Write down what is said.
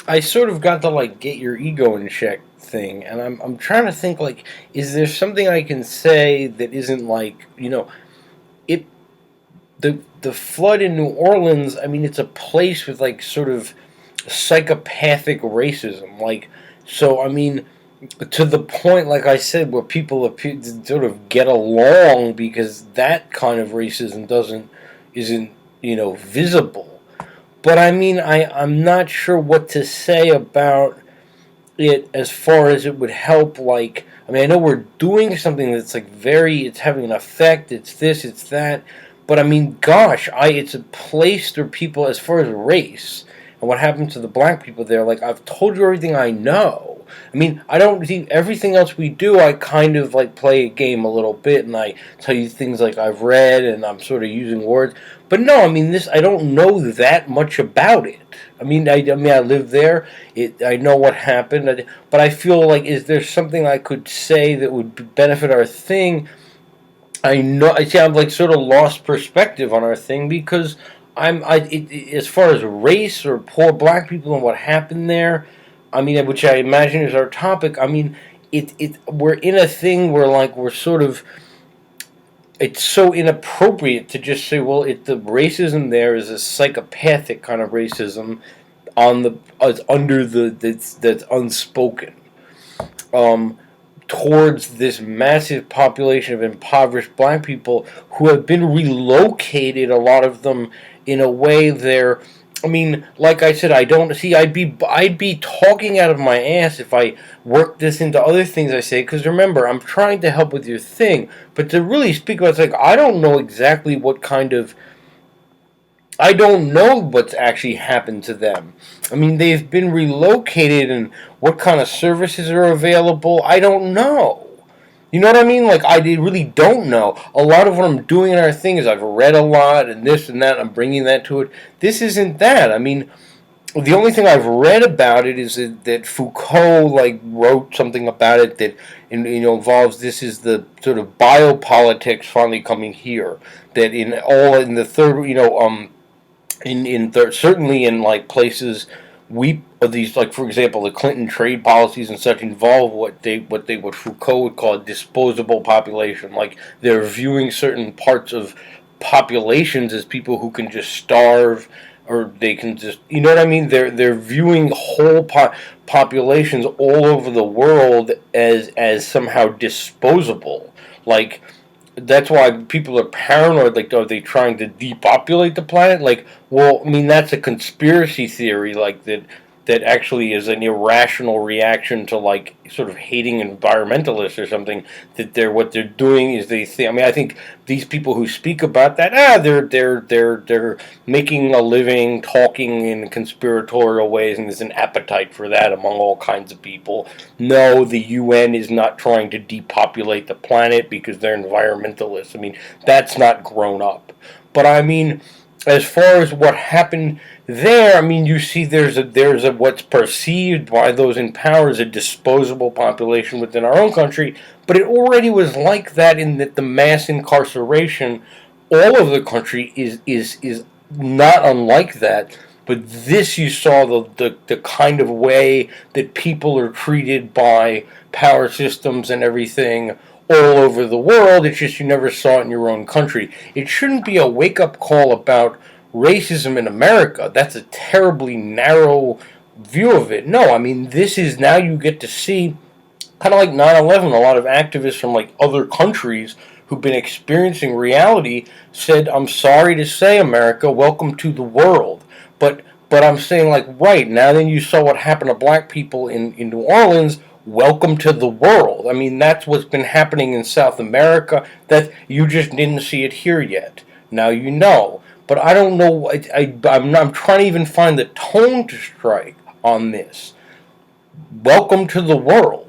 I sort of got the like get your ego in check thing, and I'm trying to think like, is there something I can say that isn't like it the flood in New Orleans? I mean, it's a place with like sort of psychopathic racism, like so. I mean, to the point, like I said, where people appear to sort of get along because that kind of racism doesn't isn't visible. But I mean, I'm not sure what to say about it as far as it would help. Like, I mean, I know we're doing something that's like it's having an effect. It's this, it's that. But I mean, gosh, it's a place where people, as far as race and what happened to the black people there. Like, I've told you everything I know. I mean, I don't see everything else we do. I kind of like play a game a little bit, and I tell you things like I've read, and I'm sort of using words. But no, I mean, this I don't know that much about it. I mean, I live there. I know what happened, but I feel like is there something I could say that would benefit our thing? I know. I see. I'm like sort of lost perspective on our thing because as far as race or poor black people and what happened there. I mean, which I imagine is our topic. I mean, we're in a thing where like we're sort of it's so inappropriate to just say, well, the racism there is a psychopathic kind of racism on the under that's unspoken um, towards this massive population of impoverished black people who have been relocated. A lot of them in a way they're. I mean, like I said, I don't see. I'd be talking out of my ass if I worked this into other things I say. Because remember, I'm trying to help with your thing, but to really speak about, it's like I don't know exactly what kind of I don't know what's actually happened to them. I mean, they've been relocated, and what kind of services are available, I don't know. You know what I mean? Like, I really don't know. A lot of what I'm doing in our thing is I've read a lot, and this and that, I'm bringing that to it. This isn't that. I mean, the only thing I've read about it is that Foucault like wrote something about it that involves this is the sort of biopolitics finally coming here that in the third certainly in like places we these like for example the Clinton trade policies and such involve what Foucault would call a disposable population. Like they're viewing certain parts of populations as people who can just starve or they can just what I mean. They're viewing whole populations all over the world as somehow disposable. Like that's why people are paranoid. Like, are they trying to depopulate the planet? Like, well, I mean, that's a conspiracy theory. Like that actually is an irrational reaction to like sort of hating environmentalists or something. That what they're doing is they think. I mean, I think these people who speak about that, they're making a living talking in conspiratorial ways, and there's an appetite for that among all kinds of people. No, the UN is not trying to depopulate the planet because they're environmentalists. I mean, that's not grown up. But I mean, as far as what happened there, I mean, you see, there's a what's perceived by those in power as a disposable population within our own country, but it already was like that in that the mass incarceration all over the country is not unlike that. But this, you saw the kind of way that people are treated by power systems and everything all over the world. It's just you never saw it in your own country. It shouldn't be a wake-up call about racism in America. That's a terribly narrow view of it. No, I mean, this is now you get to see, kind of like 9/11, a lot of activists from like other countries who've been experiencing reality said, I'm sorry to say, America, welcome to the world. But I'm saying, like, right, now then you saw what happened to black people in New Orleans, welcome to the world. I mean, that's what's been happening in South America. That you just didn't see it here yet. Now you know. But I don't know. I'm trying to even find the tone to strike on this. Welcome to the world.